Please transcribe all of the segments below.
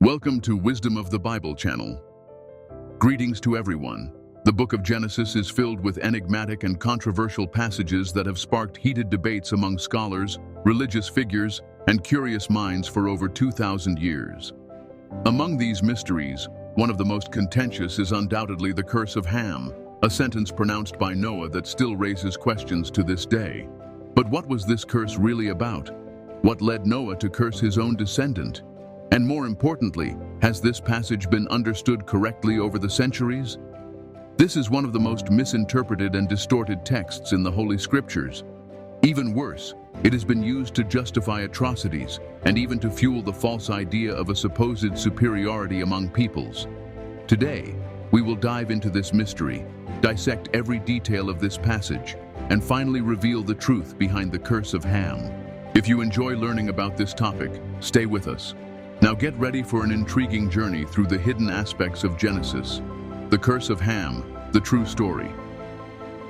Welcome to Wisdom of the Bible channel. Greetings to everyone. The book of Genesis is filled with enigmatic and controversial passages that have sparked heated debates among scholars, religious figures, and curious minds for over 2,000 years. Among these mysteries, one of the most contentious is undoubtedly the curse of Ham, a sentence pronounced by Noah that still raises questions to this day. But what was this curse really about? What led Noah to curse his own descendant? And more importantly, has this passage been understood correctly over the centuries? This is one of the most misinterpreted and distorted texts in the Holy Scriptures. Even worse, it has been used to justify atrocities and even to fuel the false idea of a supposed superiority among peoples. Today, we will dive into this mystery, dissect every detail of this passage, and finally reveal the truth behind the curse of Ham. If you enjoy learning about this topic, stay with us. Now get ready for an intriguing journey through the hidden aspects of Genesis. The Curse of Ham, the true story.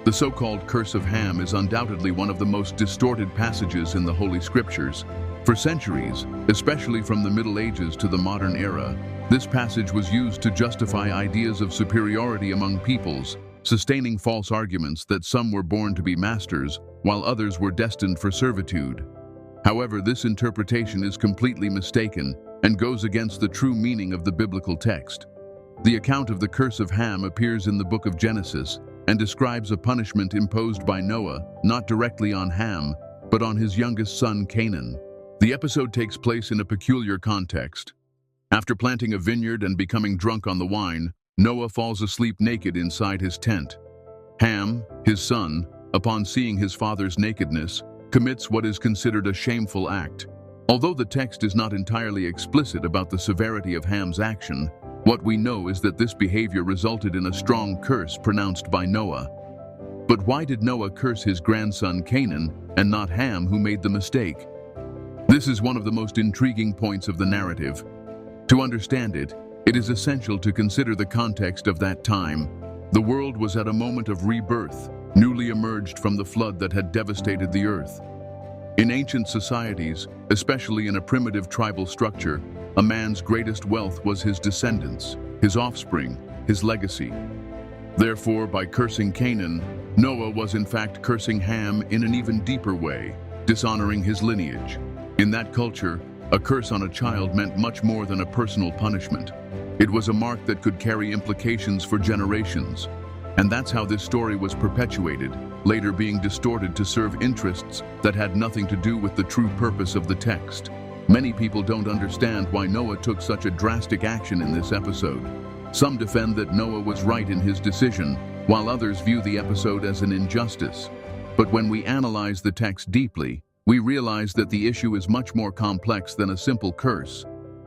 The so-called Curse of Ham is undoubtedly one of the most distorted passages in the Holy Scriptures. For centuries, especially from the Middle Ages to the modern era, this passage was used to justify ideas of superiority among peoples, sustaining false arguments that some were born to be masters, while others were destined for servitude. However, this interpretation is completely mistaken and goes against the true meaning of the biblical text. The account of the curse of Ham appears in the book of Genesis and describes a punishment imposed by Noah, not directly on Ham, but on his youngest son Canaan. The episode takes place in a peculiar context. After planting a vineyard and becoming drunk on the wine, Noah falls asleep naked inside his tent. Ham, his son, upon seeing his father's nakedness, commits what is considered a shameful act. Although the text is not entirely explicit about the severity of Ham's action, what we know is that this behavior resulted in a strong curse pronounced by Noah. But why did Noah curse his grandson Canaan and not Ham, who made the mistake? This is one of the most intriguing points of the narrative. To understand it, it is essential to consider the context of that time. The world was at a moment of rebirth, newly emerged from the flood that had devastated the earth. In ancient societies, especially in a primitive tribal structure, a man's greatest wealth was his descendants, his offspring, his legacy. Therefore, by cursing Canaan, Noah was in fact cursing Ham in an even deeper way, dishonoring his lineage. In that culture, a curse on a child meant much more than a personal punishment. It was a mark that could carry implications for generations. And that's how this story was perpetuated, later being distorted to serve interests that had nothing to do with the true purpose of the text. Many people don't understand why Noah took such a drastic action in this episode. Some defend that Noah was right in his decision, while others view the episode as an injustice. But when we analyze the text deeply, we realize that the issue is much more complex than a simple curse.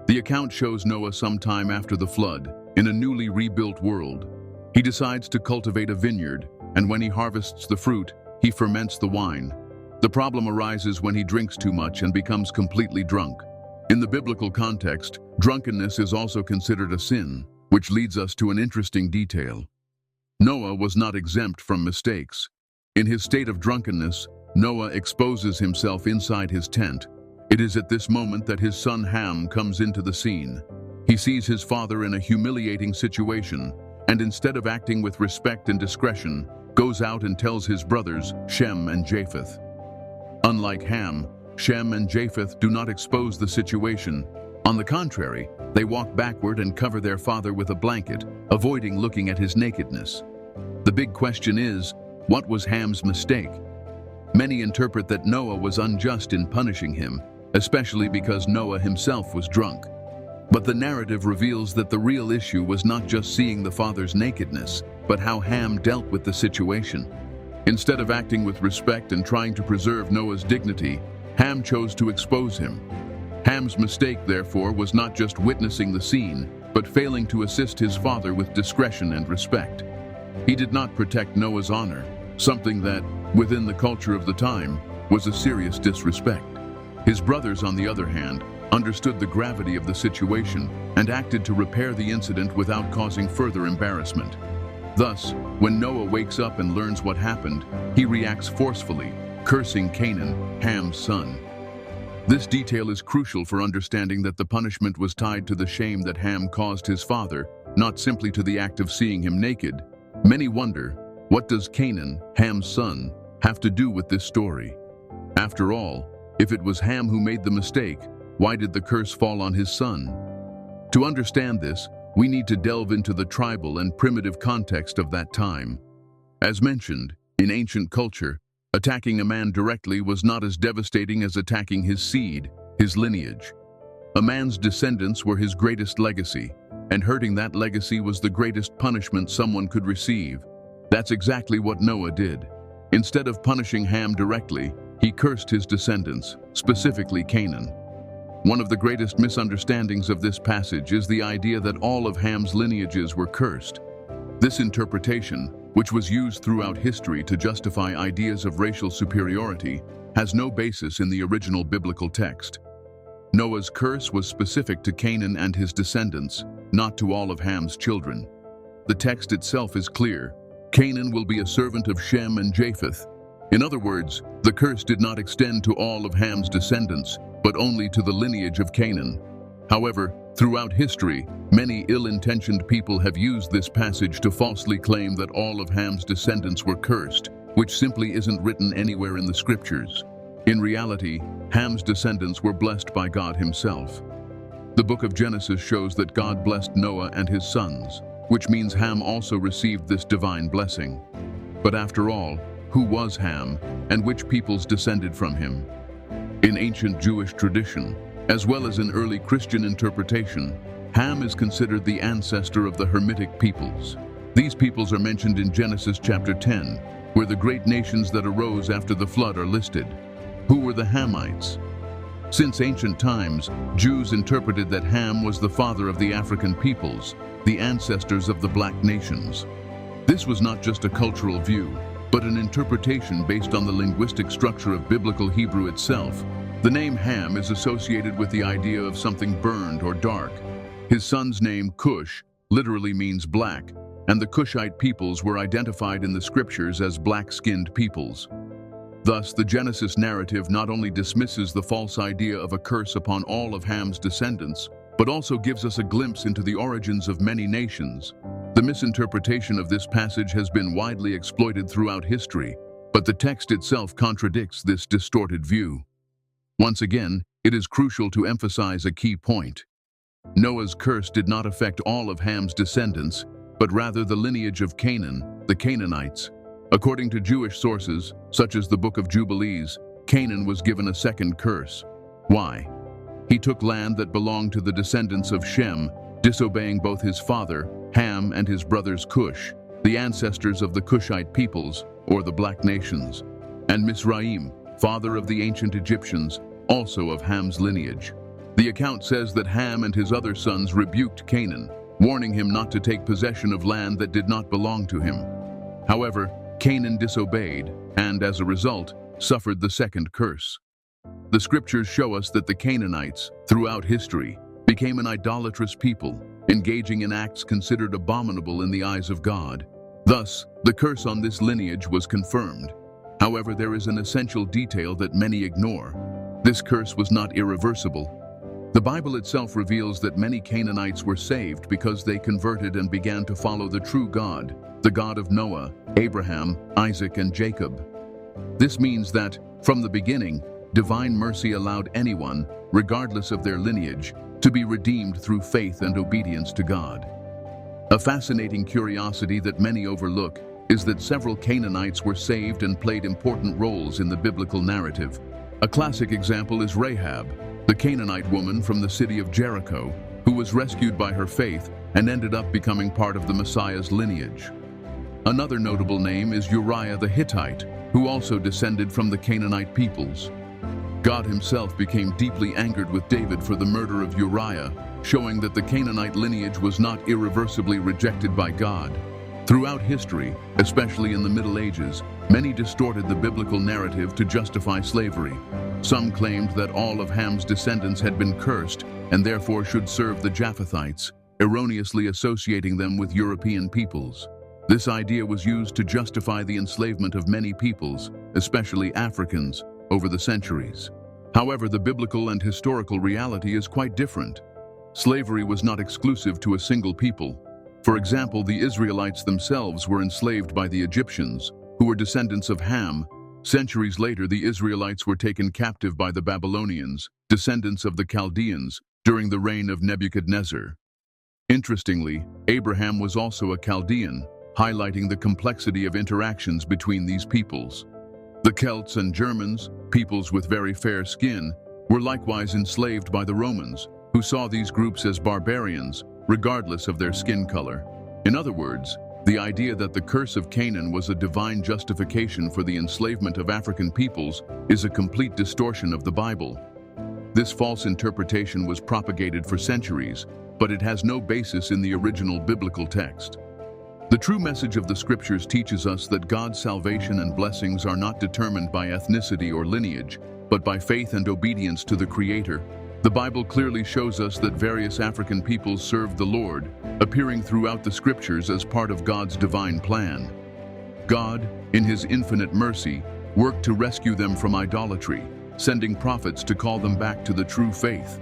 The account shows Noah sometime after the flood, in a newly rebuilt world. He decides to cultivate a vineyard, and when he harvests the fruit, he ferments the wine. The problem arises when he drinks too much and becomes completely drunk. In the biblical context, drunkenness is also considered a sin, which leads us to an interesting detail. Noah was not exempt from mistakes. In his state of drunkenness, Noah exposes himself inside his tent. It is at this moment that his son Ham comes into the scene. He sees his father in a humiliating situation, and instead of acting with respect and discretion, goes out and tells his brothers, Shem and Japheth. Unlike Ham, Shem and Japheth do not expose the situation. On the contrary, they walk backward and cover their father with a blanket, avoiding looking at his nakedness. The big question is, what was Ham's mistake? Many interpret that Noah was unjust in punishing him, especially because Noah himself was drunk. But the narrative reveals that the real issue was not just seeing the father's nakedness, but how Ham dealt with the situation. Instead of acting with respect and trying to preserve Noah's dignity, Ham chose to expose him. Ham's mistake, therefore, was not just witnessing the scene, but failing to assist his father with discretion and respect. He did not protect Noah's honor, something that, within the culture of the time, was a serious disrespect. His brothers, on the other hand, understood the gravity of the situation and acted to repair the incident without causing further embarrassment. Thus, when Noah wakes up and learns what happened, he reacts forcefully, cursing Canaan, Ham's son. This detail is crucial for understanding that the punishment was tied to the shame that Ham caused his father, not simply to the act of seeing him naked. Many wonder, what does Canaan, Ham's son, have to do with this story? After all, if it was Ham who made the mistake, why did the curse fall on his son? To understand this, we need to delve into the tribal and primitive context of that time. As mentioned, in ancient culture, attacking a man directly was not as devastating as attacking his seed, his lineage. A man's descendants were his greatest legacy, and hurting that legacy was the greatest punishment someone could receive. That's exactly what Noah did. Instead of punishing Ham directly, he cursed his descendants, specifically Canaan. One of the greatest misunderstandings of this passage is the idea that all of Ham's lineages were cursed. This interpretation, which was used throughout history to justify ideas of racial superiority, has no basis in the original biblical text. Noah's curse was specific to Canaan and his descendants, not to all of Ham's children. The text itself is clear. Canaan will be a servant of Shem and Japheth. In other words, the curse did not extend to all of Ham's descendants, but only to the lineage of Canaan. However, throughout history, many ill-intentioned people have used this passage to falsely claim that all of Ham's descendants were cursed, which simply isn't written anywhere in the scriptures. In reality, Ham's descendants were blessed by God himself. The book of Genesis shows that God blessed Noah and his sons, which means Ham also received this divine blessing. But after all, who was Ham, and which peoples descended from him? In ancient Jewish tradition, as well as in early Christian interpretation, Ham is considered the ancestor of the Hamitic peoples. These peoples are mentioned in Genesis chapter 10, where the great nations that arose after the flood are listed. Who were the Hamites? Since ancient times, Jews interpreted that Ham was the father of the African peoples, the ancestors of the black nations. This was not just a cultural view, but an interpretation based on the linguistic structure of biblical Hebrew itself. The name Ham is associated with the idea of something burned or dark. His son's name, Cush, literally means black, and the Cushite peoples were identified in the scriptures as black-skinned peoples. Thus, the Genesis narrative not only dismisses the false idea of a curse upon all of Ham's descendants, but also gives us a glimpse into the origins of many nations. The misinterpretation of this passage has been widely exploited throughout history, but the text itself contradicts this distorted view. Once again, it is crucial to emphasize a key point. Noah's curse did not affect all of Ham's descendants, but rather the lineage of Canaan, the Canaanites. According to Jewish sources, such as the Book of Jubilees, Canaan was given a second curse. Why? He took land that belonged to the descendants of Shem, disobeying both his father, Ham, and his brothers Cush, the ancestors of the Cushite peoples, or the black nations, and Mizraim, father of the ancient Egyptians, also of Ham's lineage. The account says that Ham and his other sons rebuked Canaan, warning him not to take possession of land that did not belong to him. However, Canaan disobeyed, and as a result, suffered the second curse. The scriptures show us that the Canaanites, throughout history, became an idolatrous people, engaging in acts considered abominable in the eyes of God. Thus, the curse on this lineage was confirmed. However, there is an essential detail that many ignore. This curse was not irreversible. The Bible itself reveals that many Canaanites were saved because they converted and began to follow the true God, the God of Noah, Abraham, Isaac, and Jacob. This means that, from the beginning, divine mercy allowed anyone, regardless of their lineage, to be redeemed through faith and obedience to God. A fascinating curiosity that many overlook is that several Canaanites were saved and played important roles in the biblical narrative. A classic example is Rahab, the Canaanite woman from the city of Jericho, who was rescued by her faith and ended up becoming part of the Messiah's lineage. Another notable name is Uriah the Hittite, who also descended from the Canaanite peoples. God himself became deeply angered with David for the murder of Uriah, showing that the Canaanite lineage was not irreversibly rejected by God. Throughout history, especially in the Middle Ages, many distorted the biblical narrative to justify slavery. Some claimed that all of Ham's descendants had been cursed and therefore should serve the Japhethites, erroneously associating them with European peoples. This idea was used to justify the enslavement of many peoples, especially Africans, over the centuries. However, the biblical and historical reality is quite different. Slavery was not exclusive to a single people. For example, the Israelites themselves were enslaved by the Egyptians, who were descendants of Ham. Centuries later, the Israelites were taken captive by the Babylonians, descendants of the Chaldeans, during the reign of Nebuchadnezzar. Interestingly, Abraham was also a Chaldean, highlighting the complexity of interactions between these peoples. The Celts and Germans, peoples with very fair skin, were likewise enslaved by the Romans, who saw these groups as barbarians, regardless of their skin color. In other words, the idea that the curse of Canaan was a divine justification for the enslavement of African peoples is a complete distortion of the Bible. This false interpretation was propagated for centuries, but it has no basis in the original biblical text. The true message of the scriptures teaches us that God's salvation and blessings are not determined by ethnicity or lineage, but by faith and obedience to the Creator. The Bible clearly shows us that various African peoples served the Lord, appearing throughout the scriptures as part of God's divine plan. God, in His infinite mercy, worked to rescue them from idolatry, sending prophets to call them back to the true faith.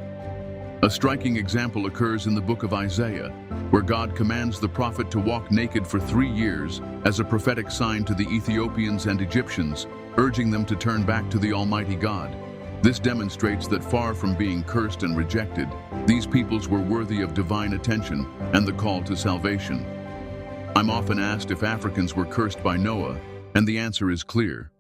A striking example occurs in the book of Isaiah, where God commands the prophet to walk naked for 3 years as a prophetic sign to the Ethiopians and Egyptians, urging them to turn back to the Almighty God. This demonstrates that far from being cursed and rejected, these peoples were worthy of divine attention and the call to salvation. I'm often asked if Africans were cursed by Noah, and the answer is clear.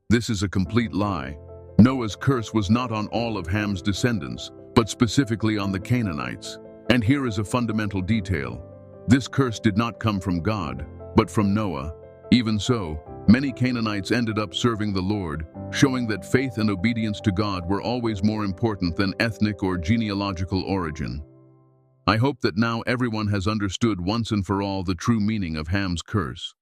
This is a complete lie. Noah's curse was not on all of Ham's descendants, but specifically on the Canaanites. And here is a fundamental detail. This curse did not come from God, but from Noah. Even so, many Canaanites ended up serving the Lord, showing that faith and obedience to God were always more important than ethnic or genealogical origin. I hope that now everyone has understood once and for all the true meaning of Ham's curse.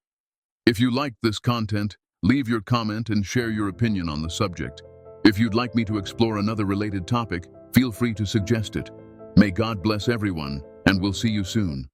If you liked this content, leave your comment and share your opinion on the subject. If you'd like me to explore another related topic, feel free to suggest it. May God bless everyone, and we'll see you soon.